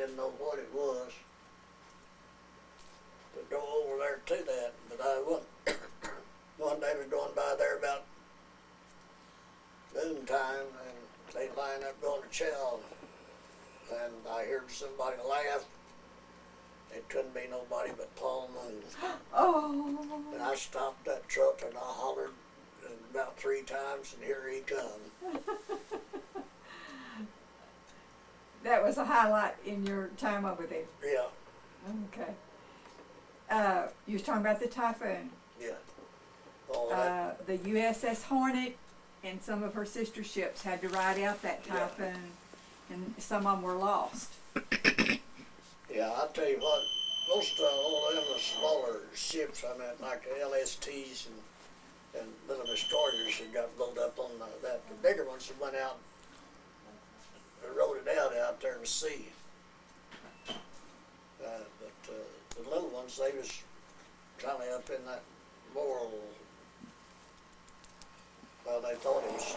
didn't know what it was to go over there to that. But I went, one day I was going by there about noontime, and they lined up going to chow, and I heard somebody laugh. It couldn't be nobody but Paul Moon. Oh. And I stopped that truck and I hollered about 3 times, and here he come. That was a highlight in your time over there. Yeah, Okay. You was talking about the typhoon. yeah. Oh, that, The USS Hornet and some of her sister ships had to ride out that Yeah. typhoon, and some of them were lost. yeah, I'll tell you what, most all of them are smaller ships, I mean, like the LSTs and little destroyers that got blown up on that. The bigger ones that went out, they rode it out there in the sea. But the little ones, they was kind of up in that moral, well, they thought it was,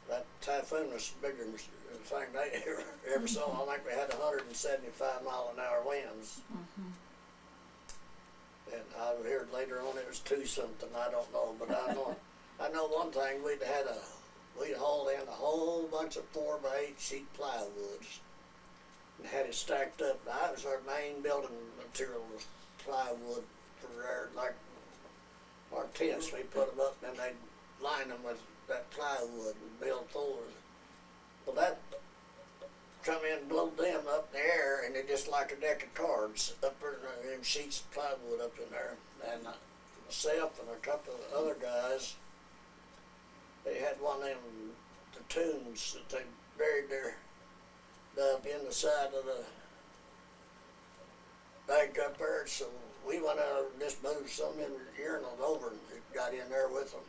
that typhoon was bigger than the thing they ever saw. I think we had 175-mile-an-hour winds. Mm-hmm. And I heard later on it was 2 something, I don't know, but I know one thing, we'd hauled in a whole bunch of 4x8 sheet plywoods and had it stacked up. That was our main building material, was plywood for our, like our tents. We put them up and they'd line them with that plywood and build floors. Well, that come in and blowed them up in the air, and it just like a deck of cards up there, them sheets of plywood up in there. And myself and a couple of other guys, they had one of them platoons that they buried their dub in the side of the bank up there. So we went out and just moved some in the urinal over and got in there with them.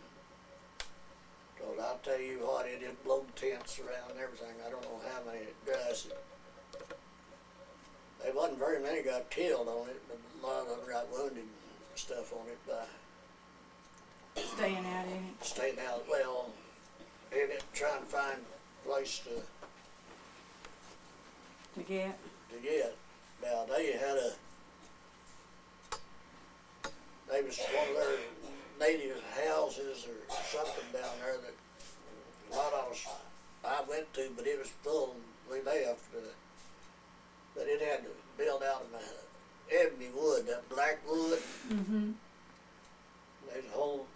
Cause I'll tell you what, it just blew tents around and everything. I don't know how many guys. There wasn't very many got killed on it, but a lot of them got wounded and stuff on it by Staying out in it. staying out well in it, trying to find a place to get. get. Now they was one of their native houses or something down there that a lot of us, I went to, but it was full and we left. But it had to build out of the ebony wood, that black wood. Mm-hmm. There's a whole,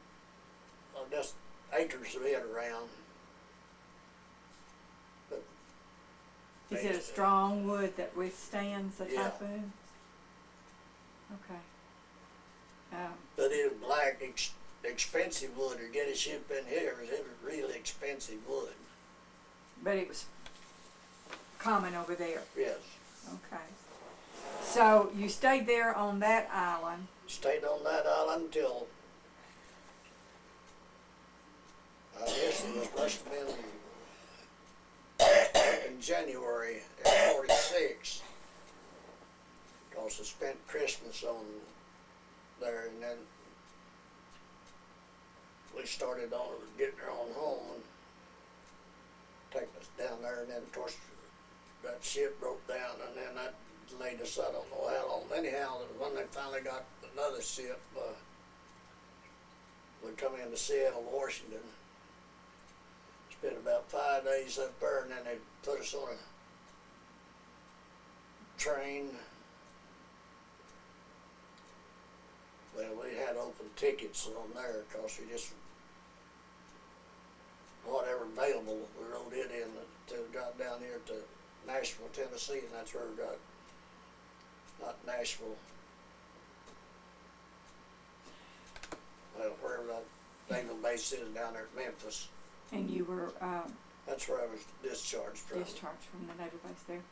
just acres of it around. But Is it a strong wood that withstands a Yeah. typhoon? Okay. But it was black, expensive wood. To get a ship in here, it was really expensive wood. But it was common over there. Yes. Okay. So you stayed there on that island. Stayed on that island until, I guess must have been back in January of '46. Because I spent Christmas on there, and then we started on getting our own home and taking us down there, and then of course that ship broke down, and then that delayed us, I don't know how long. Anyhow, when they finally got another ship, we come into Seattle, Washington, spent about 5 days up there, and then they put us on a train. Well, we had open tickets on there because we just, whatever available, we rode it in until we got down here to Nashville, Tennessee, and that's where we got, not Nashville, well, wherever that naval base is down there at Memphis. And you were That's where I was discharged from. discharged from the naval base there.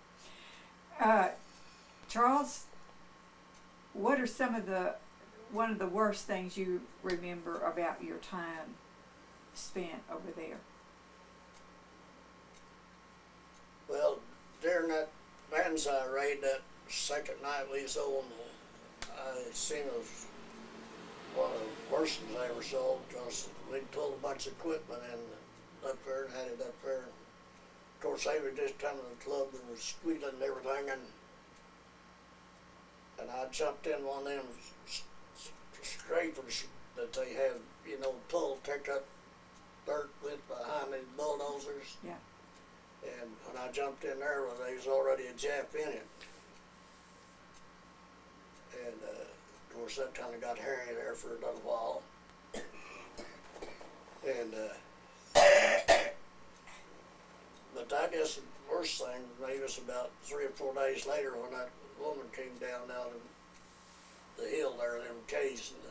Charles, what are one of the worst things you remember about your time spent over there? Well, during that Banzai raid, that second night we was on, I seen it was one of the worst things I ever saw, because we pulled a bunch of equipment in up there and had it up there. Of course, they were just coming to the club and was squealing and everything, and I jumped in one of them scrapers that they have, you know, pull, pick up dirt with behind these bulldozers. Yeah. And when I jumped in there, well, there was already a Jap in it. And of course, that kind of got hairy there for a little while. And but I guess the worst thing maybe was about 3 or 4 days later when that woman came down out of the hill there, them caves, and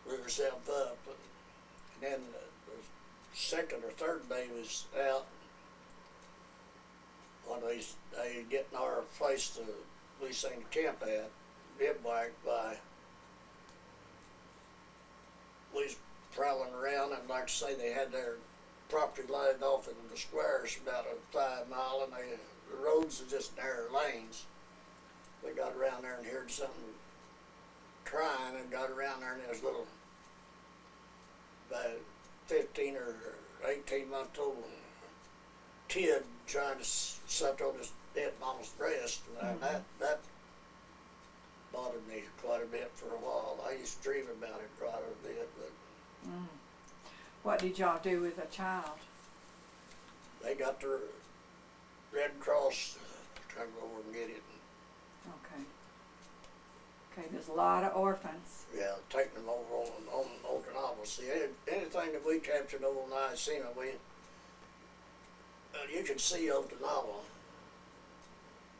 blew herself up. And then the second or third day was out. When they getting our place to we seen camp at, bivouac by. We was prowling around, and like I say, they had their property lined off in the squares about a 5 mile, and the roads are just narrow lanes. We got around there and heard something crying, and got around there, and there was a little, about 15 or 18-month-old kid trying to suck on his dead mama's breast, and that bothered me quite a bit for a while. I used to dream about it quite a bit, but What did y'all do with a child? they got the Red Cross to come over and get it. Okay. Okay, there's a lot of orphans. Yeah, taking them over on Okinawa. See, anything that we captured over in Icena, you could see Okinawa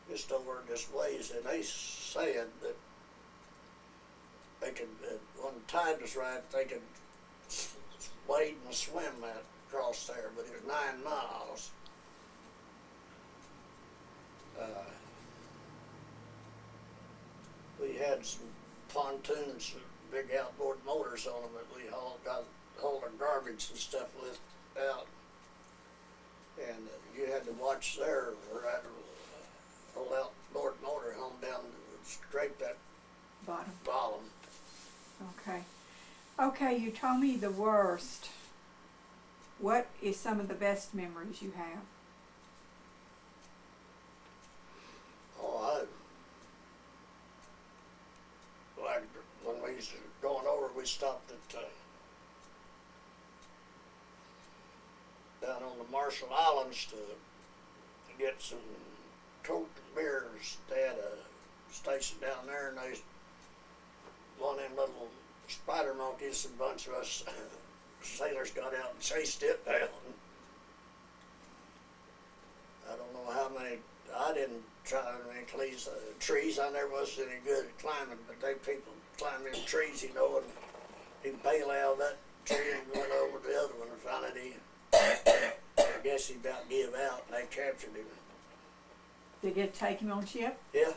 just over this ways, and they said that they could, when the tide was right, they could wade and swim that across there, but it was 9 miles. We had some pontoons, big outboard motors on them that we got all our garbage and stuff lift out. And you had to watch their whole outboard motor home down to scrape that bottom. Okay. Okay, you told me the worst. What is some of the best memories you have? Oh, like when we was going over, we stopped at down on the Marshall Islands to get some Coke and beers. They had a station down there, and they one of them little spider monkeys, a bunch of us sailors got out and chased it down. I don't know how many, I didn't try any trees. I never was any good at climbing, but they people climb in trees, you know, and he bailed out of that tree and went over to the other one and finally I guess he about gave out, and they captured him. Did you get to take him on ship? Yeah.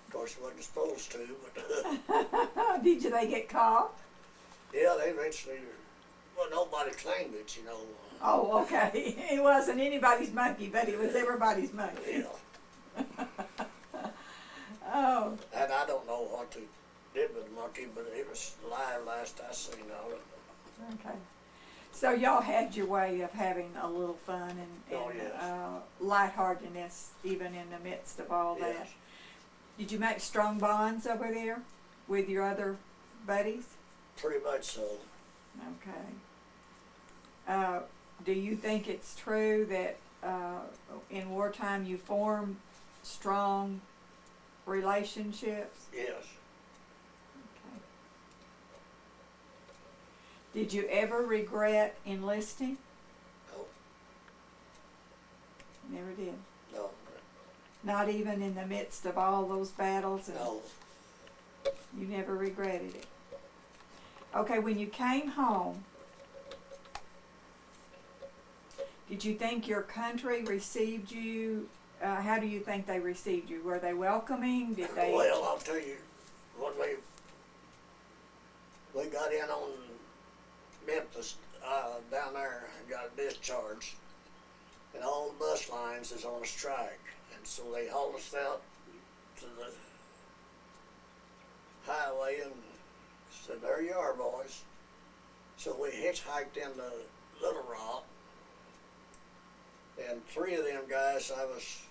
Of course, he wasn't supposed to, but Did they get caught? yeah, they eventually, well, nobody claimed it, you know. Oh, okay. It wasn't anybody's monkey, but it was everybody's monkey. Yeah. Oh. And I don't know what they did with the monkey, but it was alive last I seen of it. Okay. So y'all had your way of having a little fun and Oh, yes. lightheartedness even in the midst of all that. Yes. Did you make strong bonds over there with your other buddies? Pretty much so. Okay. Do you think it's true that in wartime you form strong relationships? Yes. Okay. Did you ever regret enlisting? No. Never did. No. Not even in the midst of all those battles? And No. You never regretted it? Okay, when you came home, did you think your country received you? How do you think they received you? Were they welcoming? Did they? Well, I'll tell you, when we got in on Memphis, down there, and got discharged, and all the bus lines is on a strike, and so they hauled us out to the highway and said, "There you are, boys." So we hitchhiked into Little Rock, And three of them guys I was